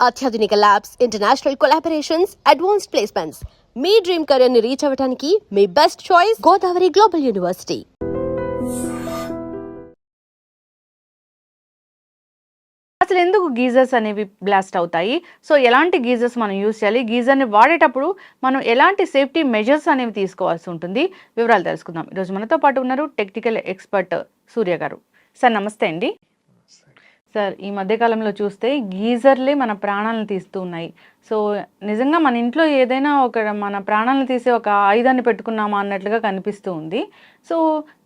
అత్యాధునిక labs, international collaborations, advanced placements. మీ dream career ని రీచ్ అవ్వడానికి మీ best choice Godavari global university. అసలు ఎందుకు గీజర్స్ అనేవి బ్లాస్ట్ అవుతాయి? సో ఎలాంటి గీజర్స్ మనం యూజ్ చేయాలి? గీజర్ని వాడేటప్పుడు మనం ఎలాంటి సేఫ్టీ మెజర్స్ అనేవి తీసుకోవాల్సి ఉంటుంది? వివరాలు తెలుసుకుందాం. ఈరోజు మనతో పాటు ఉన్నారు టెక్నికల్ ఎక్స్పర్ట్ సూర్య గారు. సార్ నమస్తే అండి. సార్, ఈ మధ్యకాలంలో చూస్తే గీజర్లే మన ప్రాణాలను తీస్తూ ఉన్నాయి. సో నిజంగా మన ఇంట్లో ఏదైనా మన ప్రాణాలను తీసే ఒక ఆయుధాన్ని పెట్టుకున్నామా అన్నట్లుగా కనిపిస్తూ ఉంది. సో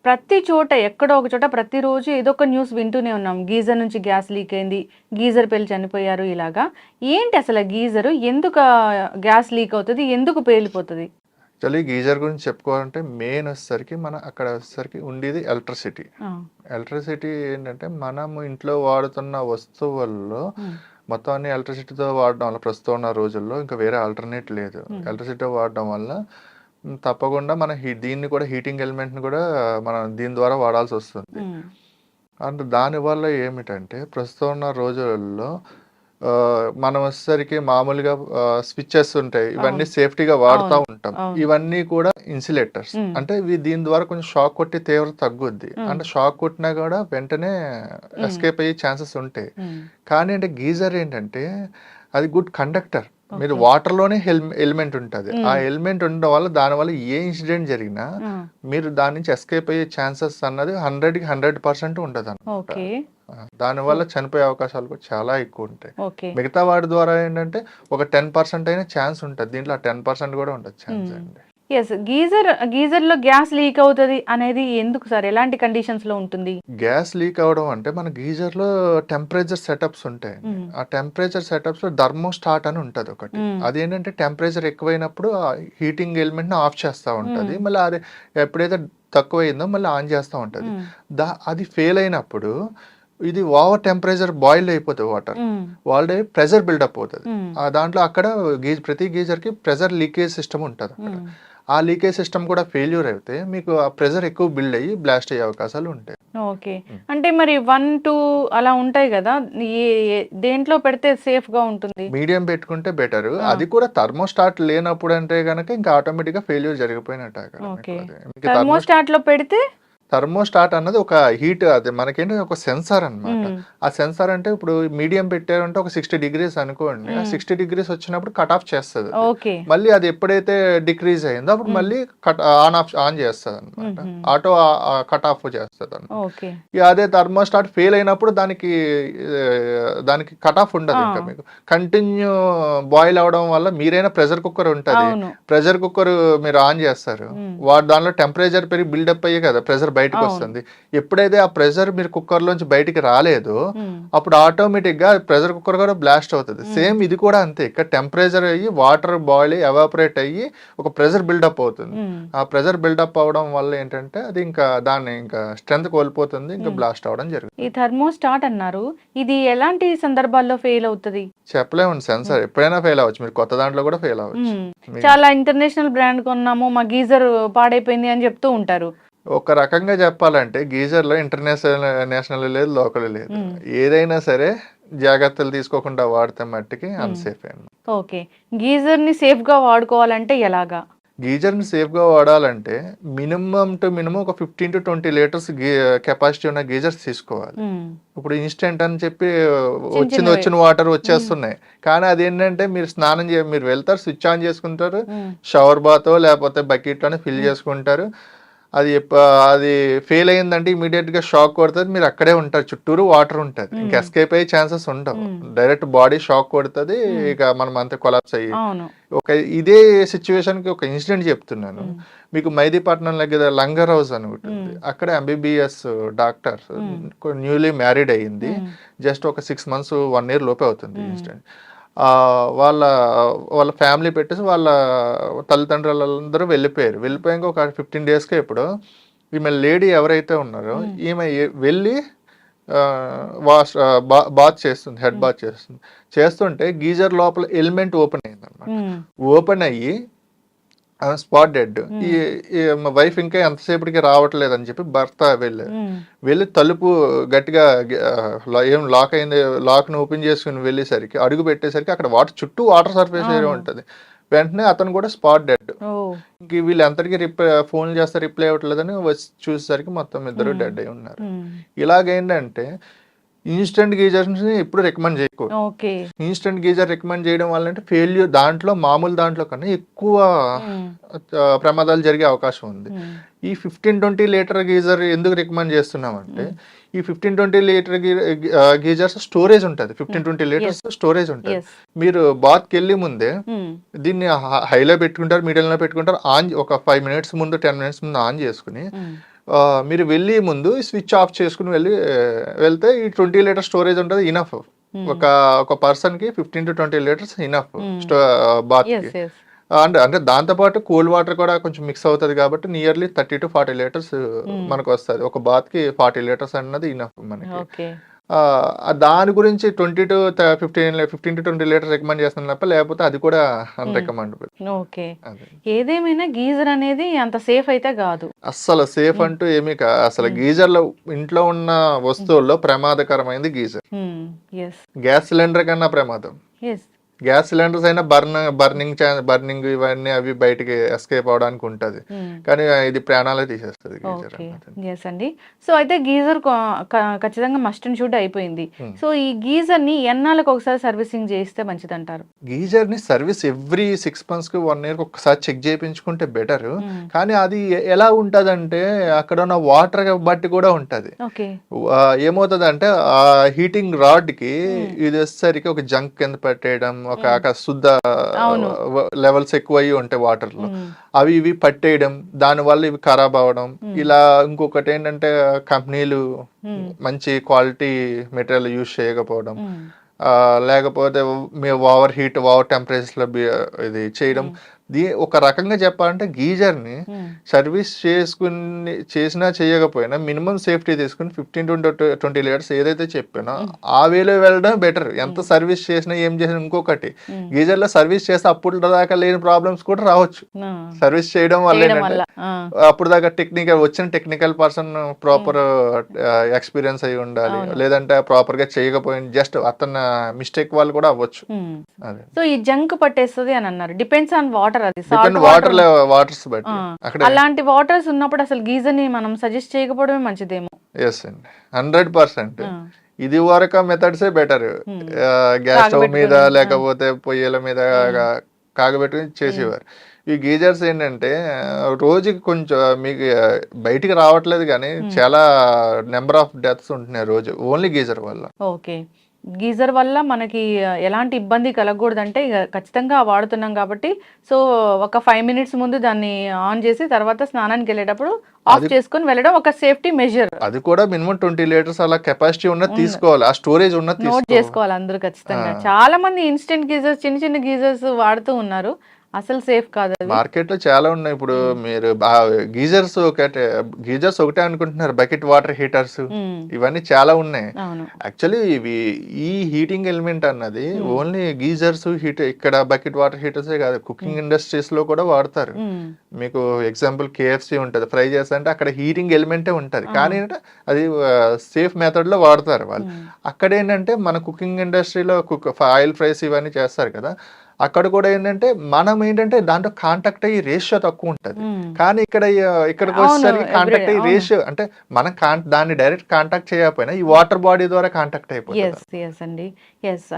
ప్రతి చోట ఎక్కడో ఒక చోట ప్రతిరోజు ఏదో ఒక న్యూస్ వింటూనే ఉన్నాం. గీజర్ నుంచి గ్యాస్ లీక్ అయింది, గీజర్ పేలి చనిపోయారు. ఇలాగా ఏంటి అసలు గీజరు? ఎందుకు గ్యాస్ లీక్ అవుతుంది? ఎందుకు పేలిపోతుంది? యాక్చువల్లీ గీజర్ గురించి చెప్పుకోవాలంటే మెయిన్ వచ్చేసరికి అక్కడ వచ్చేసరికి ఉండేది ఎలక్ట్రిసిటీ. ఎలక్ట్రిసిటీ ఏంటంటే మనము ఇంట్లో వాడుతున్న వస్తువుల్లో మొత్తం అన్ని ఎలక్ట్రిసిటీతో వాడడం వల్ల ప్రస్తుతం ఉన్న రోజుల్లో ఇంకా వేరే ఆల్టర్నేట్ లేదు. ఎలక్ట్రిసిటీ వాడడం వల్ల తప్పకుండా మన దీన్ని కూడా హీటింగ్ ఎలిమెంట్ని కూడా మనం దీని ద్వారా వాడాల్సి వస్తుంది. అండ్ దానివల్ల ఏమిటంటే ప్రస్తుతం ఉన్న రోజులలో మనం వచ్చేసరికి మామూలుగా స్విచ్చెస్ ఉంటాయి, ఇవన్నీ సేఫ్టీగా వాడుతూ ఉంటాం. ఇవన్నీ కూడా ఇన్సులేటర్స్, అంటే దీని ద్వారా కొంచెం షాక్ కొట్టి తీవ్రత తగ్గుద్ది. అంటే షాక్ కొట్టినా కూడా వెంటనే ఎస్కేప్ అయ్యే ఛాన్సెస్ ఉంటాయి. కానీ అంటే గీజర్ ఏంటంటే అది గుడ్ కండక్టర్. మీరు వాటర్ లోనే ఎలిమెంట్ ఉంటుంది. ఆ ఎలిమెంట్ ఉండడం వల్ల దానివల్ల ఏ ఇన్సిడెంట్ జరిగినా మీరు దాని నుంచి ఎస్కేప్ అయ్యే ఛాన్సెస్ అన్నది 100% ఉండదు అన్నమాట. దానివల్ల చనిపోయే అవకాశాలు కూడా చాలా ఎక్కువ ఉంటాయి. మిగతా వాటి ద్వారా ఏంటంటే ఒక 10% అయినా ఛాన్స్ ఉంటుంది, దీంట్లో 10% కూడా ఉండదు ఛాన్స్ అండి. ఎస్, గీజర్ లో గ్యాస్ లీక్ అవుతుంది అనేది ఎందుకు సార్? ఎలాంటి కండిషన్స్ లో ఉంటుంది? గ్యాస్ లీక్ అవడం అంటే మన గీజర్ లో టెంపరేచర్ సెటప్స్ ఉంటాయి. ఆ టెంపరేచర్ సెటప్స్ లో థర్మోస్టాట్ అని ఉంటది ఒకటి. అదేంటంటే టెంపరేచర్ ఎక్కువైనప్పుడు హీటింగ్ ఎలిమెంట్ ని ఆఫ్ చేస్తూ ఉంటది, మళ్ళీ అది ఎప్పుడైతే తక్కువైందో మళ్ళీ ఆన్ చేస్తూ ఉంటది. అది ఫెయిల్ అయినప్పుడు ఇది ఓవర్ టెంపరేచర్ బాయిల్ అయిపోతుంది, వాటర్ ప్రెషర్ బిల్డప్ అవుతుంది. దాంట్లో అక్కడ ప్రతి గీజర్ కి ప్రెషర్ లీకేజ్ సిస్టమ్ ఉంటుంది. ఆ లీకేజ్ సిస్టమ్ కూడా ఫెయిల్యూర్ అయితే మీకు ఆ ప్రెషర్ ఎక్కువ బిల్డ్ అయ్యి బ్లాస్ట్ అయ్యే అవకాశాలు ఉంటాయి. ఓకే, అంటే మరి 1, 2 అలా ఉంటాయి కదా, దేంట్లో పెడితే సేఫ్ గా ఉంటుంది? మీడియం పెట్టుకుంటే బెటర్. అది కూడా థర్మోస్టాట్ లేనప్పుడు అంటే కనుక ఇంకా ఆటోమేటిక్ గా ఫెయిల్యూర్ జరిగిపోయినట్టు. థర్మోస్టాట్ లో పెడితే థర్మోస్టాట్ అన్నది ఒక హీట్, అది మనకేంటి ఒక సెన్సార్ అనమాట. ఆ సెన్సార్ అంటే ఇప్పుడు మీడియం పెట్టారంటే ఒక 60 degrees అనుకోండి, ఆ 60 degrees వచ్చినప్పుడు కట్ ఆఫ్ చేస్తుంది. మళ్ళీ అది ఎప్పుడైతే డిక్రీజ్ అయిందో అప్పుడు మళ్ళీ ఆన్ చేస్తుంది అనమాట, ఆటో కట్ ఆఫ్ చేస్తుంది అనమాట. అదే థర్మోస్టాట్ ఫెయిల్ అయినప్పుడు దానికి కట్ ఆఫ్ ఉండదు. ఇంకా మీకు కంటిన్యూ బాయిల్ అవడం వల్ల మీరైనా ప్రెషర్ కుక్కర్ ఉంటుంది, ప్రెషర్ కుక్కర్ మీరు ఆన్ చేస్తారు, దానిలో టెంపరేచర్ పెరిగి బిల్డప్ అయ్యి కదా ప్రెషర్ బయటకు వస్తుంది. ఎప్పుడైతే ఆ ప్రెషర్ మీరు కుక్కర్ లోంచి బయటికి రాలేదో అప్పుడు ఆటోమేటిక్ గా ప్రెషర్ కుక్కర్ కూడా బ్లాస్ట్ అవుతుంది. సేమ్ ఇది కూడా అంతే, ఇక్కడ టెంపరేచర్ అయ్యి వాటర్ బాయిల్ ఎవాపరేట్ అయ్యి ఒక ప్రెషర్ బిల్డప్ అవుతుంది. ఆ ప్రెషర్ బిల్డప్ అవడం వల్ల ఏంటంటే అది ఇంకా దాన్ని ఇంకా స్ట్రెంత్ కోల్పోతుంది, ఇంకా బ్లాస్ట్ అవడం జరుగుతుంది. ఈ థర్మోస్టాట్ అన్నారు, ఇది ఎలాంటి సందర్భాల్లో ఫెయిల్ అవుతుంది? చెప్పలేము, సెన్సార్ ఎప్పుడైనా ఫెయిల్ అవ్వచ్చు, మీరు కొత్త దాంట్లో కూడా ఫెయిల్ అవ్వచ్చు. చాలా ఇంటర్నేషనల్ బ్రాండ్ కొన్నాము, మా గీజర్ పాడైపోయింది అని చెప్తూ ఉంటారు. ఒక రకంగా చెప్పాలంటే గీజర్ లో నేషనల్ లేదు, లోకల్ లేదు. ఏదైనా సరే జాగ్రత్తలు తీసుకోకుండా వాడితే మట్టికి అన్సేఫ్ అండి. ఓకే, గీజర్ ని సేఫ్ గా వాడుకోవాలంటే ఎలాగా? గీజర్ ని సేఫ్ గా వాడాలంటే మినిమం ఒక 15 to 20 లీటర్స్ కెపాసిటీ ఉన్న గీజర్స్ తీసుకోవాలి. ఇప్పుడు ఇన్స్టెంట్ అని చెప్పి వచ్చిన వాటర్ వచ్చేస్తున్నాయి, కానీ అదేంటంటే మీరు స్నానం మీరు వెళ్తారు, స్విచ్ ఆన్ చేసుకుంటారు, షవర్ బాత్ లేకపోతే బకెట్ లోనే ఫిల్ చేసుకుంటారు. అది ఫెయిల్ అయిందంటే ఇమీడియట్ గా షాక్ కొడుతుంది, మీరు అక్కడే ఉంటారు, చుట్టూరు వాటర్ ఉంటుంది, ఇంకా ఎస్కేప్ అయ్యే ఛాన్సెస్ ఉండవు. డైరెక్ట్ బాడీ షాక్ కొడుతుంది, ఇక మనం అంతా కొలాప్స్ అయ్యి. ఇదే సిచ్యువేషన్ కి ఒక ఇన్సిడెంట్ చెప్తున్నాను మీకు. మైదీపట్నం దగ్గర లంగర్ హౌస్ అని ఉంటుంది, అక్కడ MBBS డాక్టర్ న్యూలీ మ్యారీడ్ అయ్యింది, జస్ట్ ఒక 6 months 1 year లోపే అవుతుంది ఇన్సిడెంట్. వాళ్ళ ఫ్యామిలీ పెట్టేసి వాళ్ళ తల్లిదండ్రులందరూ వెళ్ళిపోయాక ఒక 15 days ఇప్పుడు ఈమె లేడీ ఎవరైతే ఉన్నారో ఈమె వెళ్ళి బాత్ చేస్తుంది, హెడ్ బాత్ చేస్తుంటే గీజర్ లోపల ఎలిమెంట్ ఓపెన్ అయింది అనమాట. ఓపెన్ అయ్యి స్పాట్ డెడ్. ఈ మా వైఫ్ ఇంకా ఎంతసేపటికి రావట్లేదు అని చెప్పి భర్త వెళ్ళి తలుపు గట్టిగా ఏం లాక్ అయింది, లాక్ను ఓపెన్ చేసుకుని వెళ్ళేసరికి అడుగు పెట్టేసరికి అక్కడ చుట్టూ వాటర్ సర్ఫేస్ ఏరియా ఉంటుంది. వెంటనే అతను కూడా స్పాట్ డెడ్. ఇంక వీళ్ళు ఎంతటికి ఫోన్ చేస్తే రిప్లై అవ్వట్లేదని వచ్చి చూసేసరికి మొత్తం ఇద్దరు డెడ్ అయి ఉన్నారు. ఇలాగేంటంటే ఇన్స్టెంట్ గీజర్స్ ఎప్పుడు రికమెండ్ చేయకూడదు. ఇన్స్టెంట్ గీజర్ రికమెండ్ చేయడం వల్ల అంటే ఫెయిల్యూర్ మామూలు దాంట్లో కన్నా ఎక్కువ ప్రమాదాలు జరిగే అవకాశం ఉంది. ఈ 15-20 లీటర్ గీజర్ ఎందుకు రికమెండ్ చేస్తున్నామంటే ఈ 15-20 లీటర్ గీజర్స్ స్టోరేజ్ ఉంటుంది. 15-20 లీటర్స్ స్టోరేజ్ ఉంటుంది. మీరు బాత్కి వెళ్ళి ముందే దీన్ని హైలో పెట్టుకుంటారు, మీడియంలో పెట్టుకుంటారు, ఆన్ ఒక 5 మినిట్స్ ముందు 10 మినిట్స్ ముందు ఆన్ చేసుకుని మీరు వెళ్ళి ముందు స్విచ్ ఆఫ్ చేసుకుని వెళ్తే ఈ 20 లీటర్ స్టోరేజ్ ఉంటుంది, ఇనఫ్. ఒక పర్సన్ కి 15-20 లీటర్స్ ఇనఫ్ బాత్ కి. అంటే దాంతోపాటు కోల్డ్ వాటర్ కూడా కొంచెం మిక్స్ అవుతుంది కాబట్టి నియర్లీ 30-40 లీటర్స్ మనకు వస్తుంది. ఒక బాత్ కి 40 లీటర్స్ అన్నది ఇనఫ్ మనకి. దాని గురించి 15-20 లీటర్స్ రికమెండ్ చేస్తున్నాను తప్ప లేకపోతే అది కూడా అన్రికమెండబుల్. ఓకే, ఏదేమైనా గీజర్ అనేది అంత సేఫ్ అయితే కాదు. అస్సలు సేఫ్ అంటూ ఏమీ అసలు గీజర్ లో ఇంట్లో ఉన్న వస్తువుల్లో ప్రమాదకరమైనది గీజర్. గ్యాస్ సిలిండర్ కన్నా ప్రమాదం. గ్యాస్ సిలిండర్స్ అయినా బర్నింగ్ ఇవన్నీ అవి బయటికి ఎస్కేప్ అవడానికి ఉంటది, కానీ ఇది ప్రాణాలే తీసేస్తుంది గీజర్. అండి, సో అయితే గీజర్ ఖచ్చితంగా మస్ట్ అండ్ షుడ్ అయిపోయింది. సో ఈ గీజర్ ని ఎన్నాళ్ళకి ఒకసారి సర్వీసింగ్ చేయిస్తే మంచిది అంటారు? గీజర్ ని సర్వీస్ ఎవ్రీ 6 months కి 1 year ఒకసారి చెక్ చేయించుకుంటే బెటర్. కానీ అది ఎలా ఉంటదంటే అక్కడ ఉన్న వాటర్ బట్టి కూడా ఉంటది. ఏమవుతుంది అంటే ఆ హీటింగ్ రాడ్ కి ఇది వచ్చేసరికి ఒక జంక్ కింద పెట్టేయడం, ఒక శుద్ధ లెవెల్స్ ఎక్కువ అయ్యి ఉంటాయి వాటర్ లో, అవి ఇవి పట్టేయడం, దాని వల్ల ఇవి ఖరాబ్ అవ్వడం. ఇలా ఇంకొకటి ఏంటంటే కంపెనీలు మంచి క్వాలిటీ మెటీరియల్ యూజ్ చేయకపోవడం, లేకపోతే ఓవర్ హీట్ ఓవర్ టెంపరేచర్ లో ఇది చేయడం. ఒక రకంగా చెప్పాలంటే గీజర్ ని సర్వీస్ చేసినా చేయకపోయినా మినిమం సేఫ్టీ తీసుకుని 15-20 లీటర్స్ ఏదైతే చెప్పానో ఆ వేలో వెళ్ళడం బెటర్. ఎంత సర్వీస్ చేసినా ఏం చేసినా. ఇంకొకటి గీజర్ లో సర్వీస్ చేస్తే అప్పుడు దాకా లేని ప్రాబ్లమ్స్ కూడా రావచ్చు సర్వీస్ చేయడం వల్ల. ఏంటంటే అప్పుడు దాకా టెక్నికల్ పర్సన్ ప్రాపర్ ఎక్స్పీరియన్స్ అయి ఉండాలి, లేదంటే ప్రాపర్ గా చేయకపోయిన జస్ట్ అతను మిస్టేక్ వాళ్ళు కూడా అవ్వచ్చు. సో ఈ జంక్ పట్టేస్తుంది అని అన్నారు, డిపెండ్స్ ఆన్ వాటర్. అలాంటి వాటర్స్ ఉన్నప్పుడు అసలు గీజర్ ని మనం సజెస్ట్ చేయకపోవడమే మంచిదేమో. 100%. ఇది వరకు మెథడ్సే బెటర్. గ్యాస్ స్టవ్ మీద లేకపోతే పొయ్యిల మీద కాగబెట్టుకుని చేసేవారు. ఈ గీజర్స్ ఏంటంటే రోజుకి కొంచెం మీకు బయటికి రావట్లేదు కానీ చాలా నెంబర్ ఆఫ్ డెత్స్ ఉంటున్నాయి రోజు ఓన్లీ గీజర్ వల్ల. ఓకే, గీజర్ వల్ల మనకి ఎలాంటి ఇబ్బంది కలగకూడదంటే ఇక ఖచ్చితంగా వాడుతున్నాం కాబట్టి సో ఒక 5 minutes ముందు దాన్ని ఆన్ చేసి తర్వాత స్నానానికి వెళ్ళేటప్పుడు ఆఫ్ చేసుకొని వెళ్ళడం ఒక సేఫ్టీ మెజర్. అది కూడా మినిమం 20 లీటర్స్ అలా కెపాసిటీ ఉన్నది తీసుకోవాలి, ఆ స్టోరేజ్ ఉన్నది నోట్ చేసుకోవాలి అందరూ ఖచ్చితంగా. చాలా మంది ఇన్స్టెంట్ గీజర్స్ చిన్న గీజర్స్ వాడుతూ ఉన్నారు, అసలు సేఫ్ కాదు. మార్కెట్ లో చాలా ఉన్నాయి. ఇప్పుడు మీరు గీజర్స్ ఒకటే అనుకుంటున్నారు, బకెట్ వాటర్ హీటర్స్ ఇవన్నీ చాలా ఉన్నాయి. యాక్చువల్లీ ఈ హీటింగ్ ఎలిమెంట్ అన్నది ఓన్లీ గీజర్స్ ఇక్కడ బకెట్ వాటర్ హీటర్స్ కాదు, కుకింగ్ ఇండస్ట్రీస్ లో కూడా వాడతారు. మీకు ఎగ్జాంపుల్ KFC ఉంటది, ఫ్రై చేస్తా అంటే అక్కడ హీటింగ్ ఎలిమెంటే ఉంటది, కానీ అది సేఫ్ మెథడ్ లో వాడతారు వాళ్ళు. అక్కడ ఏంటంటే మన కుకింగ్ ఇండస్ట్రీలో ఆయిల్ ఫ్రైస్ ఇవన్నీ చేస్తారు కదా, అక్కడ కూడా ఏంటంటే మనం ఏంటంటే దాంట్లో కాంటాక్ట్ అయ్యి రేషియో తక్కువ ఉంటది. కానీ ఇక్కడికి వచ్చేసరికి కాంటాక్ట్ అయ్యి రేషియో అంటే మనం దాన్ని డైరెక్ట్ కాంటాక్ట్ చేయకపోయినా ఈ వాటర్ బాడీ ద్వారా కాంటాక్ట్ అయిపోతుంది.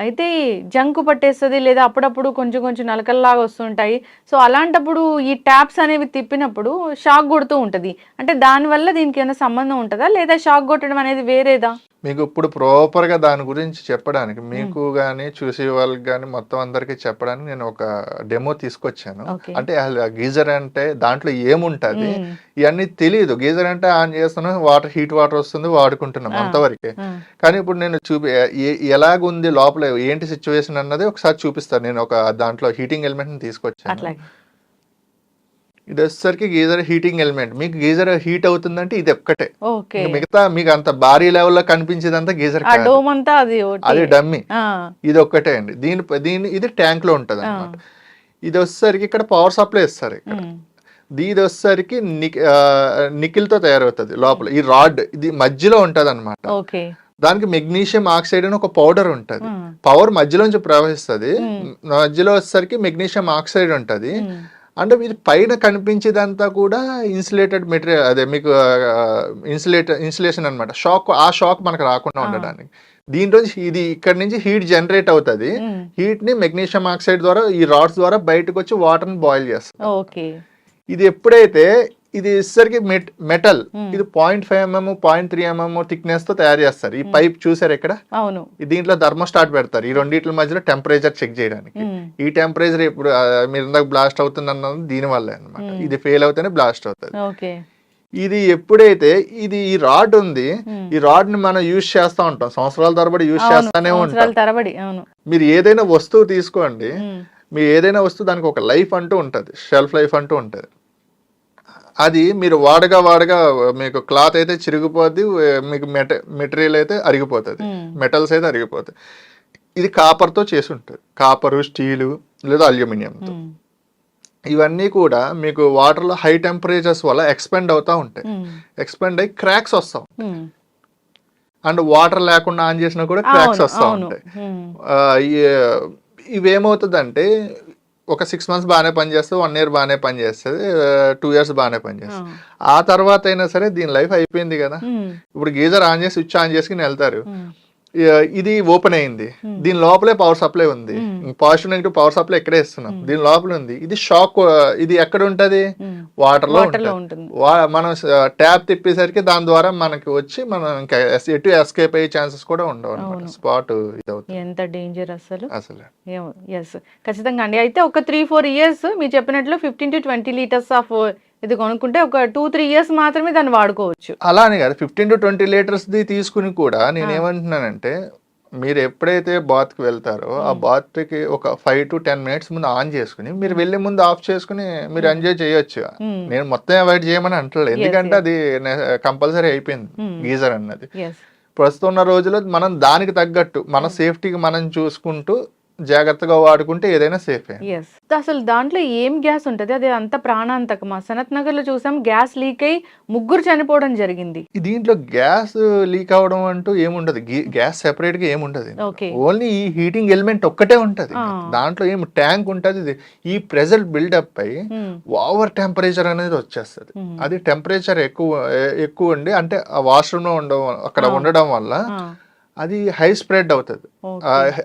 అయితే జంకు పట్టేస్తుంది లేదా అప్పుడప్పుడు కొంచెం నలకల్లాగా వస్తుంటాయి. సో అలాంటప్పుడు ఈ ట్యాప్స్ అనేవి తిప్పినప్పుడు షాక్ కొడుతూ ఉంటది, అంటే దానివల్ల దీనికి ఏమైనా సంబంధం ఉంటుందా లేదా షాక్ కొట్టడం అనేది వేరేదా? మీకు ఇప్పుడు ప్రాపర్ గా దాని గురించి చెప్పడానికి మీకు గానీ చూసే వాళ్ళకి గానీ మొత్తం అందరికి చెప్పడానికి నేను ఒక డెమో తీసుకొచ్చాను. అంటే గీజర్ అంటే దాంట్లో ఏముంటది ఇవన్నీ తెలియదు. గీజర్ అంటే ఆన్ చేస్తున్నాం, హీట్ వాటర్ వస్తుంది, వాడుకుంటున్నాం అంతవరకే. కానీ ఇప్పుడు నేను ఎలాగుంది లోపల ఏంటి సిచ్యువేషన్ అన్నది ఒకసారి చూపిస్తాను. నేను ఒక దాంట్లో హీటింగ్ ఎలిమెంట్ ని తీసుకొచ్చాను. ఇది వచ్చేసరికి గీజర్ హీటింగ్ ఎలిమెంట్. మీకు గీజర్ హీట్ అవుతుందంటే ఇది ఒక్కటే, మిగతా మీకు అంత భారీ లెవెల్లో కనిపించేదంతా గీజర్, అది డమ్మీ. ఇది ఒక్కటే అండి. ఇది ట్యాంక్ లో ఉంటది అనమాట. ఇది వచ్చేసరికి ఇక్కడ పవర్ సప్లై ఇస్తారు ఇక్కడ. ఇది వచ్చేసరికి నికిల్ తో తయారవుతుంది లోపల. ఈ రాడ్ ఇది మధ్యలో ఉంటది అనమాట. ఓకే. దానికి మెగ్నీషియం ఆక్సైడ్ అని ఒక పౌడర్ ఉంటది. పవర్ మధ్యలోంచి ప్రవహిస్తుంది. మధ్యలో వచ్చేసరికి మెగ్నీషియం ఆక్సైడ్ ఉంటది. అంటే ఇది పైన కనిపించేదంతా కూడా ఇన్సులేటెడ్ మెటీరియల్, అదే మీకు ఇన్సులేషన్ అనమాట. ఆ షాక్ మనకు రాకుండా ఉండడానికి. దీంట్లో ఇది ఇక్కడ నుంచి హీట్ జనరేట్ అవుతుంది. హీట్ ని మెగ్నీషియం ఆక్సైడ్ ద్వారా ఈ రాడ్స్ ద్వారా బయటకు వచ్చి వాటర్ ని బాయిల్ చేస్తుంది. ఇది ఎప్పుడైతే ఇది ఇసరికి మెటల్, ఇది 0.5 mm 0.3 mm థిక్నెస్ తో తయారు చేస్తారు. ఈ పైప్ చూసారు ఇక్కడ, దీంట్లో థర్మోస్టాట్ పెడతారు ఈ రెండిట్ల మధ్యలో టెంపరేచర్ చెక్ చేయడానికి. ఈ టెంపరేచర్ ఇప్పుడు మీరు ఇందాక బ్లాస్ట్ అవుతుంది అన్నది దీని వల్లే అనమాట. ఇది ఫెయిల్ అవుతేనే బ్లాస్ట్ అవుతుంది. ఇది ఎప్పుడైతే ఈ రాడ్ ఉంది, ఈ రాడ్ ని మనం యూజ్ చేస్తా ఉంటాం, సంవత్సరాల తరబడి యూజ్ చేస్తానే ఉంటాం. మీరు ఏదైనా వస్తువు తీసుకోండి, మీరు ఏదైనా వస్తువు దానికి ఒక లైఫ్ అంటూ ఉంటది, షెల్ఫ్ లైఫ్ అంటూ ఉంటది. అది మీరు వాడగా మీకు క్లాత్ అయితే చిరిగిపోద్ది, మీకు మెటీరియల్ అయితే అరిగిపోతుంది, మెటల్స్ అయితే అరిగిపోతాయి. ఇది కాపర్తో చేసి ఉంటుంది, కాపరు, స్టీలు లేదా అల్యూమినియంతో. ఇవన్నీ కూడా మీకు వాటర్లో హై టెంపరేచర్స్ వల్ల ఎక్స్పెండ్ అవుతూ ఉంటాయి. ఎక్స్పెండ్ అయ్యి క్రాక్స్ వస్తాం. అండ్ వాటర్ లేకుండా ఆన్ చేసినా కూడా క్రాక్స్ వస్తూ ఉంటాయి. ఇవేమవుతుందంటే ఒక 6 months బాగానే పనిచేస్తుంది, 1 year బాగానే పనిచేస్తుంది, 2 years బాగానే పనిచేస్తుంది. ఆ తర్వాత అయినా సరే దీని లైఫ్ అయిపోయింది కదా. ఇప్పుడు గీజర్ ఆన్ చేసి స్విచ్ ఆన్ చేసుకుని వెళ్తారు, ఇది ఓపెన్ అయింది, దీని లోపలే పవర్ సప్లై ఉంది, పాజిటివ్ నెగిటివ్ పవర్ సప్లై ఇక్కడే ఇస్తున్నాం, దీని లోపల ఉంది. ఇది షాక్, ఇది ఎక్కడ ఉంటది, వాటర్ లో ఉంటుంది. మనం ట్యాప్ తిప్పేసరికి దాని ద్వారా మనకి వచ్చి మనం ఇంకా ఎటు ఎస్కేప్ అయ్యే ఛాన్సెస్ కూడా ఉండవు అనమాట. స్పాట్ ఇది అవుతుంది. ఎంత డేంజర్ అసలు. ఖచ్చితంగా అండి. అయితే ఒక 3-4 years మీరు చెప్పినట్లు 15 to 20 liters ఆఫ్ ఇది కొనుక్కుంటే ఒక 2-3 years మాత్రమే దాన్ని వాడుకోవచ్చు. అలానే కాదు, 15 to 20 liters తీసుకుని కూడా నేను ఏమంటున్నానంటే, మీరు ఎప్పుడైతే బాత్ కి వెళ్తారో ఆ బాత్ కి ఒక 5 to 10 minutes ముందు ఆన్ చేసుకుని మీరు వెళ్లే ముందు ఆఫ్ చేసుకుని మీరు ఎంజాయ్ చేయొచ్చు. నేను మొత్తం అవాయిడ్ చేయమని అంటలేదు, ఎందుకంటే అది కంపల్సరీ అయిపోయింది గీజర్ అన్నది. ప్రస్తుతం ఉన్న రోజుల్లో మనం దానికి తగ్గట్టు మన సేఫ్టీకి మనం చూసుకుంటూ జాగ్రత్తగా వాడుకుంటే ఏదైనా సేఫ్. అసలు దాంట్లో ఏం గ్యాస్ ఉంటది, అది అంత ప్రాణాంతకమా? సనత్ నగర్ లో చూసాం, గ్యాస్ లీక్ అయి 3 చనిపోవడం జరిగింది. దీంట్లో గ్యాస్ లీక్ అవడం అంటూ ఏముండదు, గ్యాస్ సెపరేట్ గా ఏముండదు, ఓన్లీ ఈ హీటింగ్ ఎలిమెంట్ ఒక్కటే ఉంటది. దాంట్లో ఏం ట్యాంక్ ఉంటది, ఈ ప్రెజర్ బిల్డప్ అయి ఓవర్ టెంపరేచర్ అనేది వచ్చేస్తుంది. అది టెంపరేచర్ ఎక్కువ ఉండి, అంటే ఆ వాష్రూమ్ లో అక్కడ ఉండడం వల్ల అది హై స్ప్రెడ్ అవుతుంది.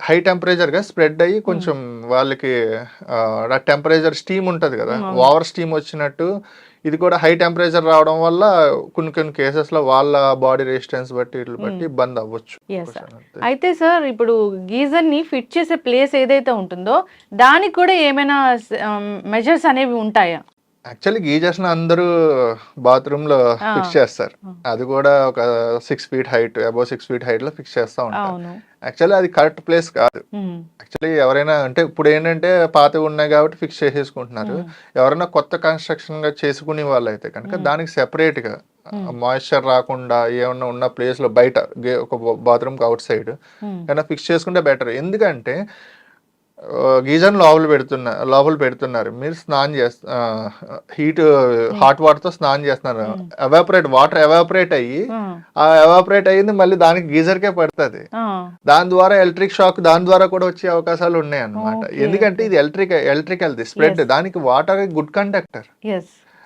హై టెంపరేచర్ గా స్ప్రెడ్ అయ్యి కొంచెం వాళ్ళకి టెంపరేచర్ స్టీమ్ ఉంటది కదా, ఓవర్ స్టీమ్ వచ్చినట్టు ఇది కూడా హై టెంపరేచర్ రావడం వల్ల కొన్ని కేసెస్ లో వాళ్ళ బాడీ రెసిస్టెన్స్ బట్టి ఇబ్బంది అవ్వచ్చు. అయితే సార్, ఇప్పుడు గీజర్ ని ఫిట్ చేసే ప్లేస్ ఏదైతే ఉంటుందో దానికి కూడా ఏమైనా మెజర్స్ అనేవి ఉంటాయా? యాక్చువల్లీ గీజర్స్ అందరూ బాత్రూమ్ లో ఫిక్స్ చేస్తారు. అది కూడా ఒక 6 feet height, above 6 feet height లో ఫిక్స్ చేస్తా ఉంటారు. యాక్చువల్లీ అది కరెక్ట్ ప్లేస్ కాదు. యాక్చువల్లీ ఎవరైనా అంటే ఇప్పుడు ఏంటంటే పాతవి ఉన్నాయి కాబట్టి ఫిక్స్ చేసేసుకుంటున్నారు. ఎవరైనా కొత్త కన్స్ట్రక్షన్ గా చేసుకునే వాళ్ళు అయితే కనుక దానికి సెపరేట్ గా మాయిశ్చర్ రాకుండా ఏమన్నా ఉన్న ప్లేస్ లో బయట ఒక బాత్రూమ్ కి అవుట్ సైడ్ ఏమైనా ఫిక్స్ చేసుకుంటే బెటర్. ఎందుకంటే గీజర్ లోపల పెడుతున్నారు, మీరు స్నానం హీట్ హాట్ వాటర్ తో స్నానం చేస్తున్నారు, వాటర్ ఎవాపరేట్ అయ్యి ఆ ఎవాపరేట్ అయ్యింది మళ్ళీ దానికి గీజర్ కే పడుతుంది. దాని ద్వారా ఎలక్ట్రిక్ షాక్ దాని ద్వారా కూడా వచ్చే అవకాశాలు ఉన్నాయి అన్నమాట. ఎందుకంటే ఇది ఎలక్ట్రికల్ స్ప్రెడ్, దానికి వాటర్ గుడ్ కండక్టర్.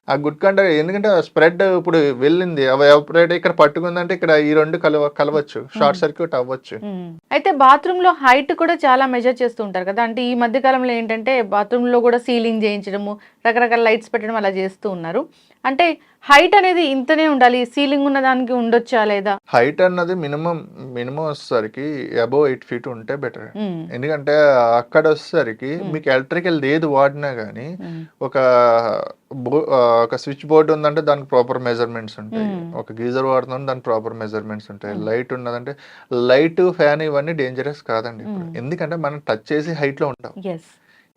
ఆ గుడ్ కండక్టర్, ఎందుకంటే స్ప్రెడ్ ఇప్పుడు వెళ్ళింది ఎవాపరేట్ ఇక్కడ పట్టుకుందంటే ఇక్కడ ఈ రెండు కలవచ్చు, షార్ట్ సర్క్యూట్ అవ్వచ్చు. అయితే బాత్రూమ్ లో హైట్ కూడా చాలా మెజర్ చేస్తూ ఉంటారు కదా, అంటే ఈ మధ్య కాలంలో ఏంటంటే బాత్రూమ్ లో కూడా సీలింగ్ చేయించడము, రకరకాల లైట్స్ పెట్టడం అలా చేస్తూ ఉన్నారు. అంటే హైట్ అనేది ఇంతనే ఉండాలి, సీలింగ్ ఉన్న దానికి ఉండొచ్చా లేదా? హైట్ అన్నది మినిమం వచ్చేసరికి అబౌవ్ 8 feet ఉంటే బెటర్. ఎందుకంటే అక్కడ వచ్చేసరికి మీకు ఎలక్ట్రికల్ ఏది వాడినా గానీ ఒక స్విచ్ బోర్డు ఉందంటే దానికి ప్రాపర్ మెజర్మెంట్స్ ఉంటాయి, ఒక గీజర్ వాడుతుందంటే దానికి ప్రాపర్ మెజర్మెంట్స్ ఉంటాయి, లైట్ ఉన్నదంటే లైట్, ఫ్యాన్ ఇవన్నీ డేంజరస్ కాదండి ఇప్పుడు. ఎందుకంటే మనం టచ్ చేసి హైట్ లో ఉంటాం.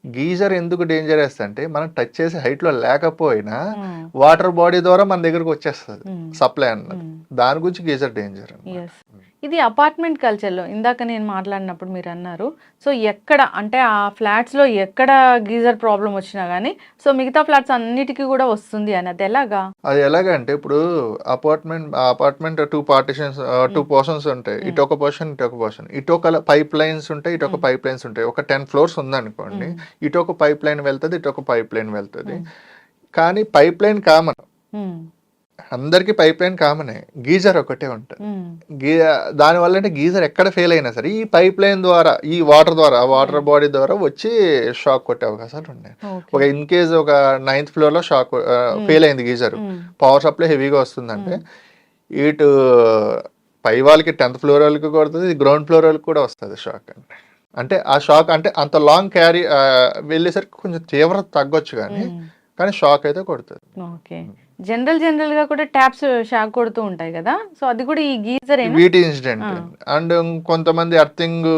గీజర్ ఎందుకు డేంజరస్ అంటే మనం టచ్ చేసి హైట్ లో లేకపోయినా వాటర్ బాడీ ద్వారా మన దగ్గరకు వచ్చేస్తుంది సప్లై అన్నది, దాని గురించి గీజర్ డేంజర్. ఇది అపార్ట్మెంట్ కల్చర్లో ఇందాక నేను మాట్లాడినప్పుడు మీరు అన్నారు, సో ఎక్కడ అంటే ఆ ఫ్లాట్స్లో ఎక్కడ గీజర్ ప్రాబ్లం వచ్చినా కానీ సో మిగతా ఫ్లాట్స్ అన్నిటికీ కూడా వస్తుంది అని, అది ఎలాగా? అది ఎలాగంటే ఇప్పుడు apartment two partitions, two portions ఉంటాయి. ఇటు ఒక పోర్షన్, ఇటు ఒక పోర్షన్. ఇటు ఒక పైప్ లైన్స్ ఉంటాయి, ఇటు ఒక పైప్ లైన్స్ ఉంటాయి. ఒక 10 floors ఉందనుకోండి, ఇటు ఒక పైప్ లైన్ వెళ్తుంది, ఇటు ఒక పైప్ లైన్ వెళ్తుంది. కానీ పైప్ లైన్ కామన్, అందరికి పైప్ లైన్ కామనే, గీజర్ ఒకటే ఉంటుంది. దానివల్ల అంటే గీజర్ ఎక్కడ ఫెయిల్ అయినా సరే ఈ పైప్ లైన్ ద్వారా, ఈ వాటర్ ద్వారా, వాటర్ బాడీ ద్వారా వచ్చి షాక్ కొట్టే అవకాశాలు ఉన్నాయి. ఒక ఇన్ కేస్ ఒక 9th floor లో షాక్ ఫెయిల్ అయింది గీజర్, పవర్ సప్లై హెవీగా వస్తుందంటే ఇటు పై వాళ్ళకి 10th floor వాళ్ళకి కొడుతుంది, గ్రౌండ్ ఫ్లోర్ వాళ్ళకి కూడా వస్తుంది షాక్. అంటే ఆ షాక్ అంటే అంత లాంగ్ క్యారీ వెళ్ళేసరికి కొంచెం తీవ్రత తగ్గొచ్చు కానీ షాక్ అయితే కొడుతుంది. ఓకే, జనరల్ గా కూడా ట్యాప్స్ షాక్ కొడుతూ ఉంటాయి కదా, సో అది కూడా ఈ గీజర్ వీటి ఇన్సిడెంట్. అండ్ కొంతమంది ఎర్తింగ్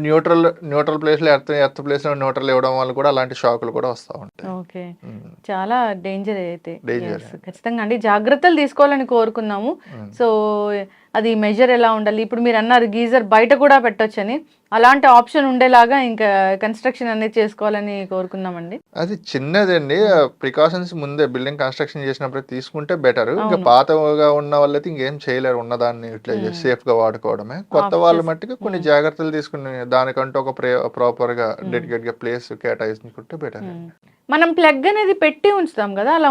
న్యూట్రల్ ప్లేస్ లో ఎర్త్ ప్లేస్ లో న్యూట్రల్ ఇవ్వడం వల్ల కూడా అలాంటి షాకులు కూడా వస్తూ ఉంటాయి. ఓకే, చాలా డేంజర్ అయితే. ఖచ్చితంగా అండి జాగ్రత్తలు తీసుకోవాలని కోరుకున్నాము. సో అది మెజర్ ఎలా ఉండాలి, ఇప్పుడు మీరు అన్నారు గీజర్ బయట కూడా పెట్టొచ్చని, అలాంటి ఆప్షన్ ఉండేలాగా ఇంకా కన్స్ట్రక్షన్ అనేది చేసుకోవాలని కోరుకున్నామండి. అది చిన్నదండి, ప్రికాషన్స్ ముందే బిల్డింగ్ కన్స్ట్రక్షన్ చేసినప్పుడు తీసుకుంటే బెటర్. ఇంకా పాతగా ఉన్న వాళ్ళైతే ఇంకేం చేయలేరు, ఉన్నదాన్ని ఇట్లా సేఫ్ గా వాడుకోవడమే. కొత్త వాళ్ళ మట్టికి కొన్ని జాగ్రత్తలు తీసుకుని దానికంటూ ఒక ప్రాపర్ గా డెడికేట్ గా ప్లేస్ కేటాయించుకుంటే బెటర్. మనం ప్లగ్ అనేది పెట్టి ఉంచుతాం కదా, అలా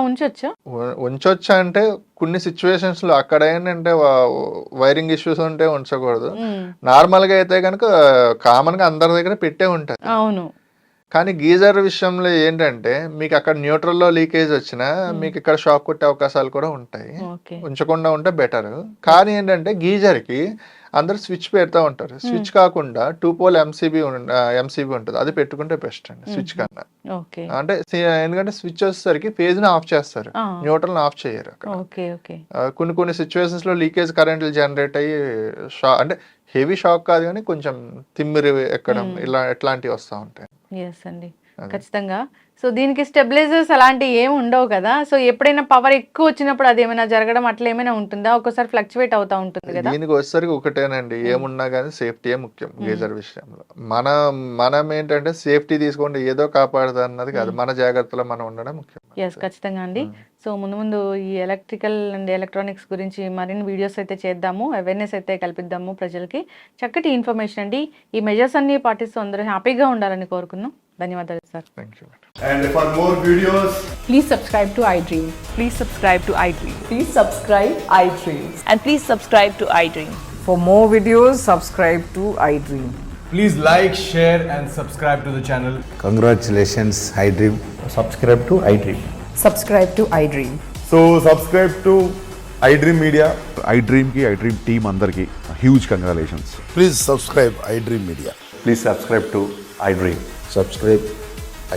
ఉంచొచ్చా అంటే కొన్ని సిచ్యువేషన్స్ లో అక్కడ ఏంటంటే వైరింగ్ ఇష్యూస్ ఉంటే ఉంచకూడదు. నార్మల్ గా అయితే కనుక కామన్ గా అందరి దగ్గర పెట్టే ఉంటది. అవును, కానీ గీజర్ విషయంలో ఏంటంటే మీకు అక్కడ న్యూట్రల్ లో లీకేజ్ వచ్చినా మీకు ఇక్కడ షాక్ కొట్టే అవకాశాలు కూడా ఉంటాయి. ఉంచకుండా ఉంటే బెటర్. కానీ ఏంటంటే గీజర్ కి అందరు స్విచ్ పెడతా ఉంటారు. స్విచ్ కాకుండా 2 pole ఎంసీబీ ఉంటుంది, అది పెట్టుకుంటే బెస్ట్ అండి స్విచ్ కన్నా. అంటే ఎందుకంటే స్విచ్ వచ్చేసరికి ఫేజ్ ని ఆఫ్ చేస్తారు, న్యూట్రల్ ఆఫ్ చేయరు. కొన్ని సిచ్యువేషన్స్ లో లీకేజ్ కరెంట్లు జనరేట్ అయ్యి అంటే హెవీ షాక్ కాదు కానీ కొంచెం తిమ్మిరి ఎక్కడం ఇట్లాంటివి వస్తూ ఉంటాయి. ఖచ్చితంగా. సో దీనికి స్టెబిలైజర్స్ అలాంటివి ఏమి ఉండవు కదా, సో ఎప్పుడైనా పవర్ ఎక్కువ వచ్చినప్పుడు అది ఏమైనా జరగడం అట్లా ఏమైనా ఉంటుందా? ఒక్కసారి ఫ్లక్చువేట్ అవుతా ఉంటుంది కదా. దీనికి వచ్చేసరికి ఒకటేనండి, ఏమున్నా కానీ సేఫ్టీయే ముఖ్యం గీజర్ విషయంలో. మనం ఏంటంటే సేఫ్టీ తీసుకోండి ఏదో కాపాడుతా అన్నది కాదు, మన జాగ్రత్తలో మనం ఉండడం ముఖ్యం. ఖచ్చితంగా అండి. సో ముందు ఈ ఎలక్ట్రికల్ అండ్ ఎలక్ట్రానిక్స్ గురించి మరిన్ని వీడియోస్ అయితే చేద్దాము, అవేర్నెస్ అయితే కల్పిద్దాము ప్రజలకి. చక్కటి ఇన్ఫర్మేషన్ అండి. ఈ మెజర్స్ అన్ని పాటిస్తూ అందరూ హ్యాపీగా ఉండాలని కోరుకున్నాం. ధన్యవాదాలు sir. Thank you. And for more videos, please subscribe to iDream. Please subscribe to iDream. Please subscribe iDream. And please subscribe to iDream. For more videos, subscribe to iDream. please like, share and subscribe to the channel. Congratulations, iDream. Subscribe to iDream. Subscribe to iDream. So subscribe to iDream Media. iDream team అందరికి huge congratulations. Please subscribe iDream Media. Please subscribe to iDream. Subscribe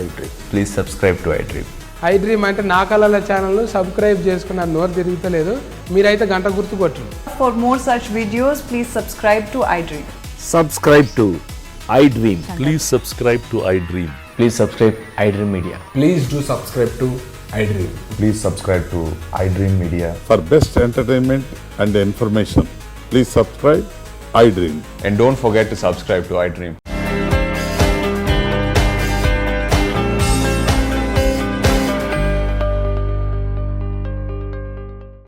iDream. Please subscribe to iDream. iDream అంటే నా కళల ఛానల్ను subscribe చేసుకున్న నోరు తిరుగుతలేదు, మీరైతే గంట గుర్తు కొట్టండి. For more such videos, please subscribe to iDream. Subscribe to iDream. Please subscribe to iDream. Please subscribe iDream Media. Please do subscribe to iDream. Please subscribe to iDream Media. For best entertainment and information, please subscribe iDream. And don't forget to subscribe to iDream.